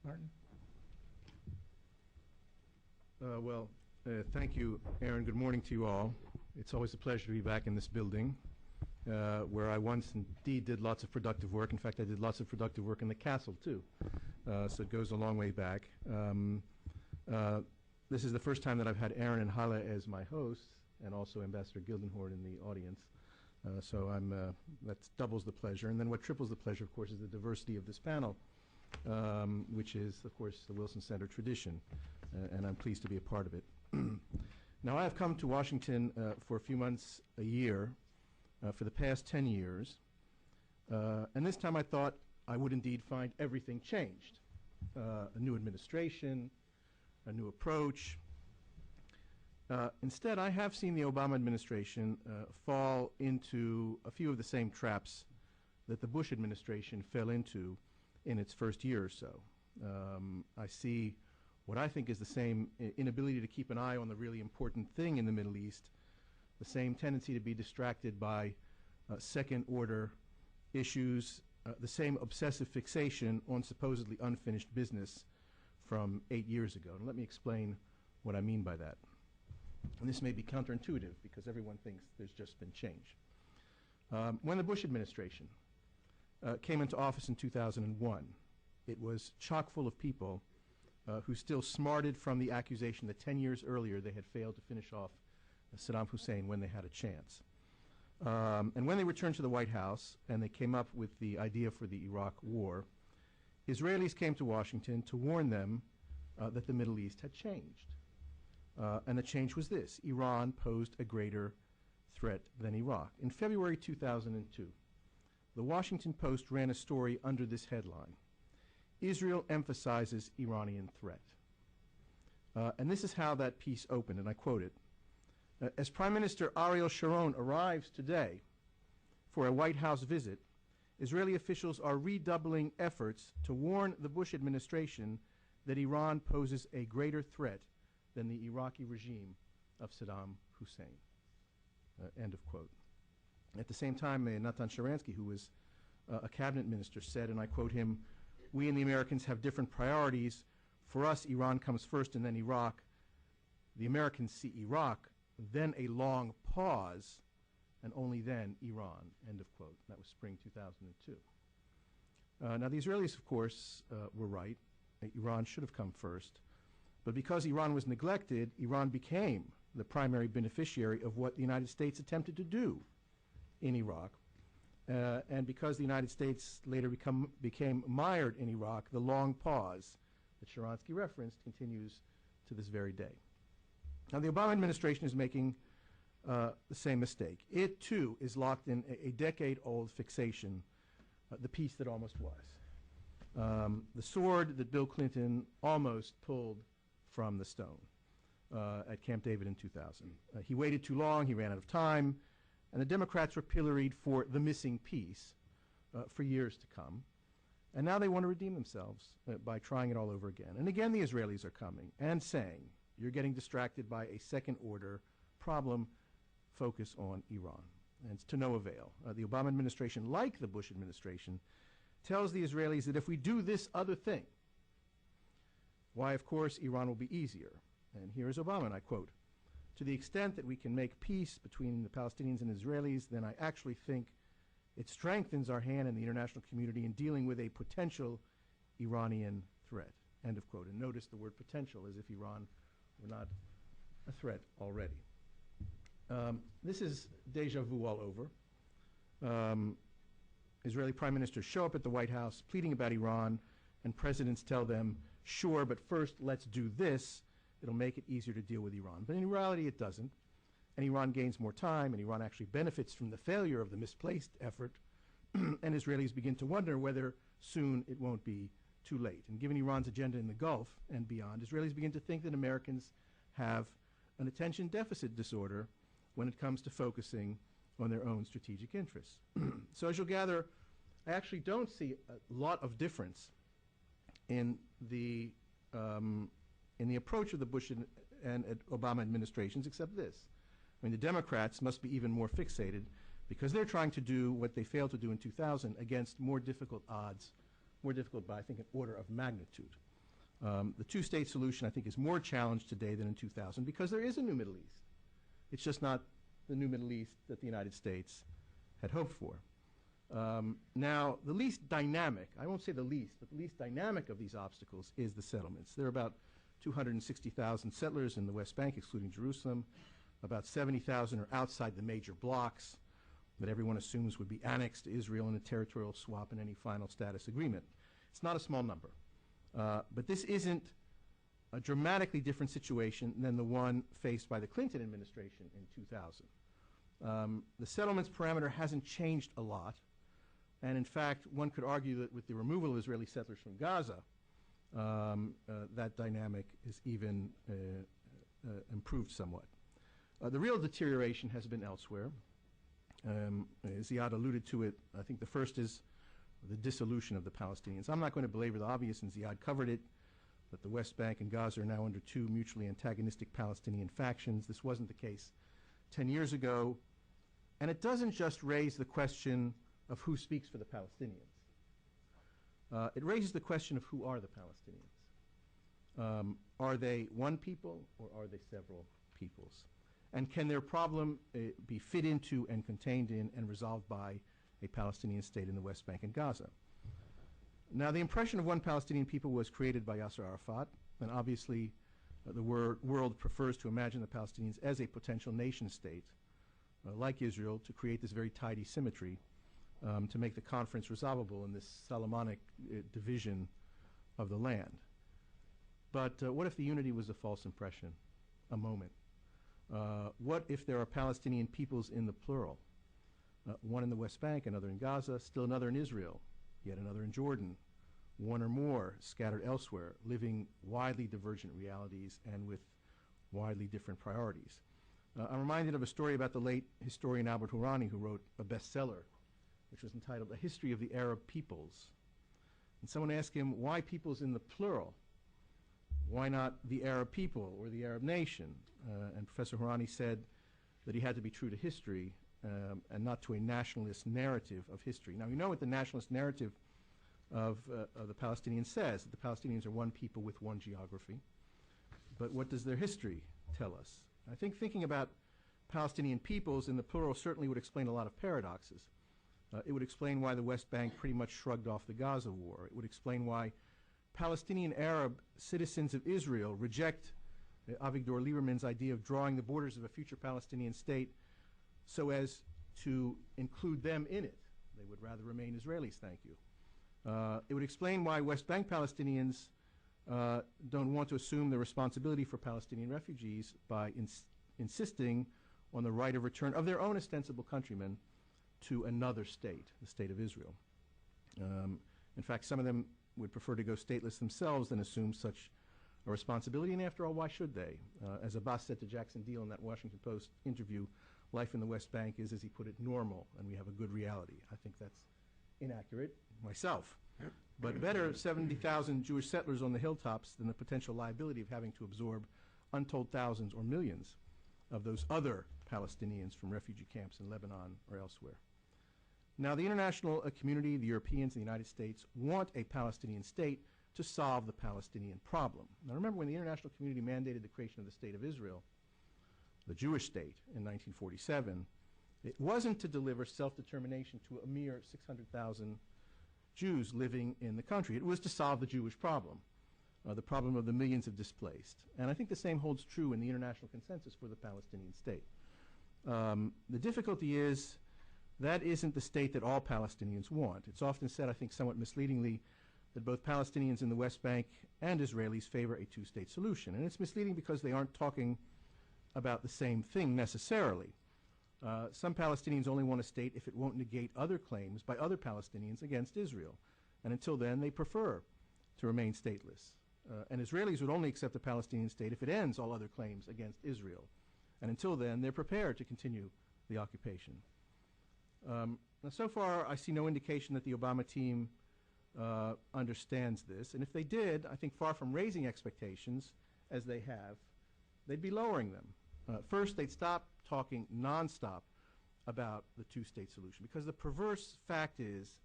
Martin? Thank you, Aaron. Good morning to you all. It's always a pleasure to be back in this building where I once indeed did lots of productive work. In fact, I did lots of productive work in the castle, too. So it goes a long way back. This is the first time that I've had Aaron and Hala as my hosts, and also Ambassador Gildenhorn in the audience. So that doubles the pleasure. And then what triples the pleasure, of course, is the diversity of this panel, which is, of course, the Wilson Center tradition. And I'm pleased to be a part of it. Now, I have come to Washington for a few months, a year, for the past 10 years. And this time I thought I would indeed find everything changed. A new administration, a new approach. Instead, I have seen the Obama administration fall into a few of the same traps that the Bush administration fell into in its first year or so. I see what I think is the same inability to keep an eye on the really important thing in the Middle East, the same tendency to be distracted by second-order issues, the same obsessive fixation on supposedly unfinished business from 8 years ago. And let me explain what I mean by that. And this may be counterintuitive because everyone thinks there's just been change. When the Bush administration came into office in 2001, it was chock full of people who still smarted from the accusation that 10 years earlier they had failed to finish off Saddam Hussein when they had a chance. And when they returned to the White House and they came up with the idea for the Iraq war, Israelis came to Washington to warn them that the Middle East had changed. And the change was this: Iran posed a greater threat than Iraq. In February 2002, the Washington Post ran a story under this headline: Israel emphasizes Iranian threat. And this is how that piece opened, and I quote it. As Prime Minister Ariel Sharon arrives today for a White House visit, Israeli officials are redoubling efforts to warn the Bush administration that Iran poses a greater threat than the Iraqi regime of Saddam Hussein. End of quote. At the same time, Natan Sharansky, who was a cabinet minister, said, and I quote him, "We and the Americans have different priorities. For us, Iran comes first and then Iraq. The Americans see Iraq, then a long pause, and only then Iran." End of quote. That was spring 2002. Now, the Israelis, of course, were right. Iran should have come first. But because Iran was neglected, Iran became the primary beneficiary of what the United States attempted to do in Iraq. And because the United States later became mired in Iraq, the long pause that Sharansky referenced continues to this very day. Now, the Obama administration is making the same mistake. It, too, is locked in a decade-old fixation, the peace that almost was. The sword that Bill Clinton almost pulled from the stone at Camp David in 2000. He waited too long, he ran out of time, and the Democrats were pilloried for the missing piece for years to come. And now they want to redeem themselves by trying it all over again. And again, the Israelis are coming and saying, you're getting distracted by a second-order problem, focus on Iran. And it's to no avail. The Obama administration, like the Bush administration, tells the Israelis that if we do this other thing, why, of course, Iran will be easier. And here is Obama, and I quote, "To the extent that we can make peace between the Palestinians and Israelis, then I actually think it strengthens our hand in the international community in dealing with a potential Iranian threat." End of quote. And notice the word potential, as if Iran were not a threat already. This is deja vu all over. Israeli prime ministers show up at the White House pleading about Iran, and presidents tell them, sure, but first let's do this. It'll make it easier to deal with Iran. But in reality, it doesn't. And Iran gains more time, and Iran actually benefits from the failure of the misplaced effort. And Israelis begin to wonder whether soon it won't be too late. And given Iran's agenda in the Gulf and beyond, Israelis begin to think that Americans have an attention deficit disorder when it comes to focusing on their own strategic interests. So as you'll gather, I actually don't see a lot of difference in the approach of the Bush and Obama administrations, except this. I mean, the Democrats must be even more fixated because they're trying to do what they failed to do in 2000 against more difficult odds, more difficult by, I think, an order of magnitude. The two-state solution, I think, is more challenged today than in 2000 because there is a new Middle East. It's just not the new Middle East that the United States had hoped for. Now, the least dynamic, I won't say the least, but the least dynamic of these obstacles is the settlements. There are about 260,000 settlers in the West Bank, excluding Jerusalem. About 70,000 are outside the major blocks that everyone assumes would be annexed to Israel in a territorial swap in any final status agreement. It's not a small number. But this isn't a dramatically different situation than the one faced by the Clinton administration in 2000. The settlements parameter hasn't changed a lot. And in fact, one could argue that with the removal of Israeli settlers from Gaza, that dynamic is even improved somewhat. The real deterioration has been elsewhere. Ziad alluded to it. I think the first is the dissolution of the Palestinians. I'm not going to belabor the obvious, and Ziad covered it, that the West Bank and Gaza are now under two mutually antagonistic Palestinian factions. This wasn't the case 10 years ago. And it doesn't just raise the question of who speaks for the Palestinians. It raises the question of who are the Palestinians. Are they one people or are they several peoples? And can their problem be fit into and contained in and resolved by a Palestinian state in the West Bank and Gaza? Now, the impression of one Palestinian people was created by Yasser Arafat, and obviously the world prefers to imagine the Palestinians as a potential nation state, like Israel, to create this very tidy symmetry, to make the conference resolvable in this Solomonic division of the land. But what if the unity was a false impression, a moment? What if there are Palestinian peoples in the plural? One in the West Bank, another in Gaza, still another in Israel, yet another in Jordan, one or more scattered elsewhere, living widely divergent realities and with widely different priorities. I'm reminded of a story about the late historian Albert Hourani, who wrote a bestseller, which was entitled A History of the Arab Peoples. And someone asked him, why peoples in the plural? Why not the Arab people or the Arab nation? And Professor Hourani said that he had to be true to history and not to a nationalist narrative of history. Now, you know what the nationalist narrative of the Palestinians says, that the Palestinians are one people with one geography. But what does their history tell us? I think thinking about Palestinian peoples in the plural certainly would explain a lot of paradoxes. It would explain why the West Bank pretty much shrugged off the Gaza war. It would explain why Palestinian Arab citizens of Israel reject Avigdor Lieberman's idea of drawing the borders of a future Palestinian state so as to include them in it. They would rather remain Israelis, thank you. It would explain why West Bank Palestinians don't want to assume the responsibility for Palestinian refugees by insisting on the right of return of their own ostensible countrymen to another state, the state of Israel. In fact, some of them would prefer to go stateless themselves than assume such a responsibility, and after all, why should they? As Abbas said to Jackson Deal in that Washington Post interview, life in the West Bank is, as he put it, normal, and we have a good reality. I think that's inaccurate myself. But better 70,000 Jewish settlers on the hilltops than the potential liability of having to absorb untold thousands or millions of those other Palestinians from refugee camps in Lebanon or elsewhere. Now, the international community, the Europeans, and the United States want a Palestinian state to solve the Palestinian problem. Now, remember when the international community mandated the creation of the State of Israel, the Jewish state, in 1947, it wasn't to deliver self-determination to a mere 600,000 Jews living in the country. It was to solve the Jewish problem, the problem of the millions of displaced. And I think the same holds true in the international consensus for the Palestinian state. The difficulty is that isn't the state that all Palestinians want. It's often said, I think somewhat misleadingly, that both Palestinians in the West Bank and Israelis favor a two-state solution. And it's misleading because they aren't talking about the same thing necessarily. Some Palestinians only want a state if it won't negate other claims by other Palestinians against Israel. And until then, they prefer to remain stateless. And Israelis would only accept a Palestinian state if it ends all other claims against Israel. And until then, they're prepared to continue the occupation. Now, so far, I see no indication that the Obama team understands this. And if they did, I think far from raising expectations, as they have, they'd be lowering them. First, they'd stop talking nonstop about the two-state solution, because the perverse fact is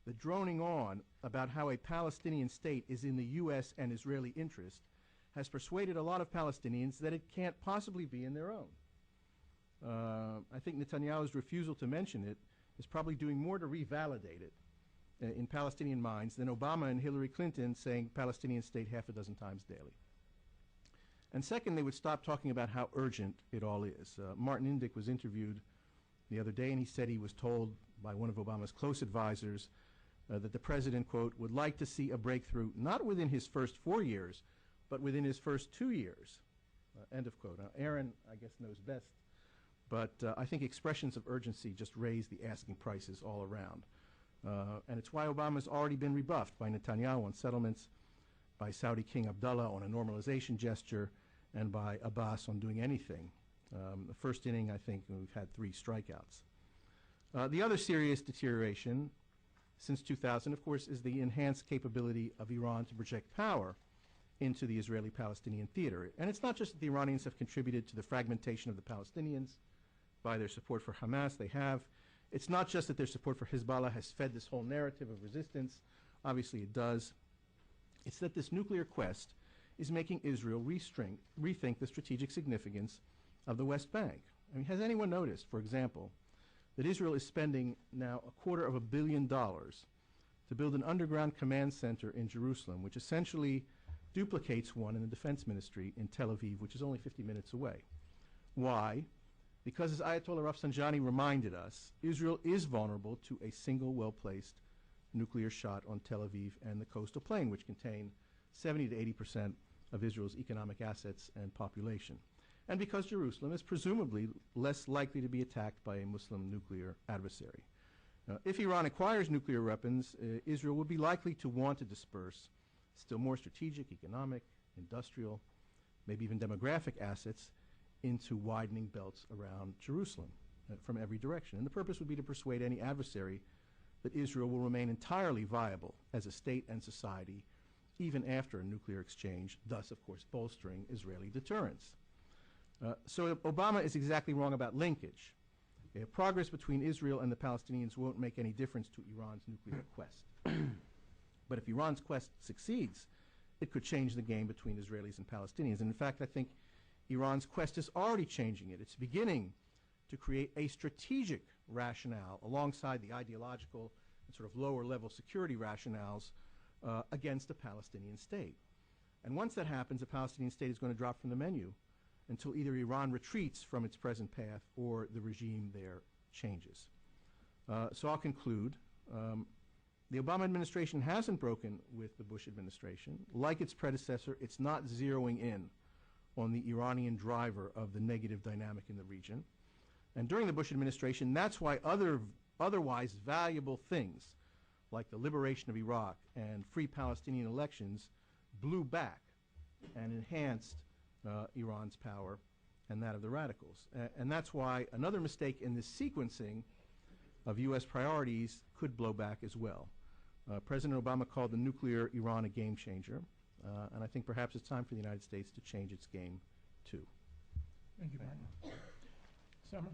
the droning on about how a Palestinian state is in the U.S. and Israeli interest has persuaded a lot of Palestinians that it can't possibly be in their own. I think Netanyahu's refusal to mention it is probably doing more to revalidate it in Palestinian minds than Obama and Hillary Clinton saying Palestinian state half a dozen times daily. And second, they would stop talking about how urgent it all is. Martin Indyk was interviewed the other day, and he said he was told by one of Obama's close advisors that the president, quote, would like to see a breakthrough not within his first 4 years, but within his first 2 years, end of quote. Now, Aaron, I guess, knows best, but I think expressions of urgency just raise the asking prices all around. And it's why Obama's already been rebuffed by Netanyahu on settlements, by Saudi King Abdullah on a normalization gesture, and by Abbas on doing anything. The first inning, I think, we've had 3 strikeouts. The other serious deterioration since 2000, of course, is the enhanced capability of Iran to project power into the Israeli-Palestinian theater. And it's not just that the Iranians have contributed to the fragmentation of the Palestinians by their support for Hamas. They have. It's not just that their support for Hezbollah has fed this whole narrative of resistance. Obviously it does. It's that this nuclear quest is making Israel rethink the strategic significance of the West Bank. I mean, has anyone noticed, for example, that Israel is spending now $250 million to build an underground command center in Jerusalem, which essentially duplicates one in the defense ministry in Tel Aviv, which is only 50 minutes away. Why? Because, as Ayatollah Rafsanjani reminded us, Israel is vulnerable to a single well-placed nuclear shot on Tel Aviv and the coastal plain, which contain 70 to 80% of Israel's economic assets and population. And because Jerusalem is presumably less likely to be attacked by a Muslim nuclear adversary. If Iran acquires nuclear weapons, Israel would be likely to want to disperse still more strategic, economic, industrial, maybe even demographic assets into widening belts around Jerusalem from every direction. And the purpose would be to persuade any adversary that Israel will remain entirely viable as a state and society even after a nuclear exchange, thus, of course, bolstering Israeli deterrence. So Obama is exactly wrong about linkage. Progress between Israel and the Palestinians won't make any difference to Iran's nuclear quest. But if Iran's quest succeeds, it could change the game between Israelis and Palestinians. And in fact, I think Iran's quest is already changing it. It's beginning to create a strategic rationale alongside the ideological and sort of lower-level security rationales against a Palestinian state. And once that happens, a Palestinian state is going to drop from the menu until either Iran retreats from its present path or the regime there changes. So I'll conclude. The Obama administration hasn't broken with the Bush administration. Like its predecessor, it's not zeroing in on the Iranian driver of the negative dynamic in the region. And during the Bush administration, that's why otherwise valuable things like the liberation of Iraq and free Palestinian elections blew back and enhanced Iran's power and that of the radicals. And that's why another mistake in this sequencing of U.S. priorities could blow back as well. President Obama called the nuclear Iran a game changer, and I think perhaps it's time for the United States to change its game too. Thank you, Martin. Summer?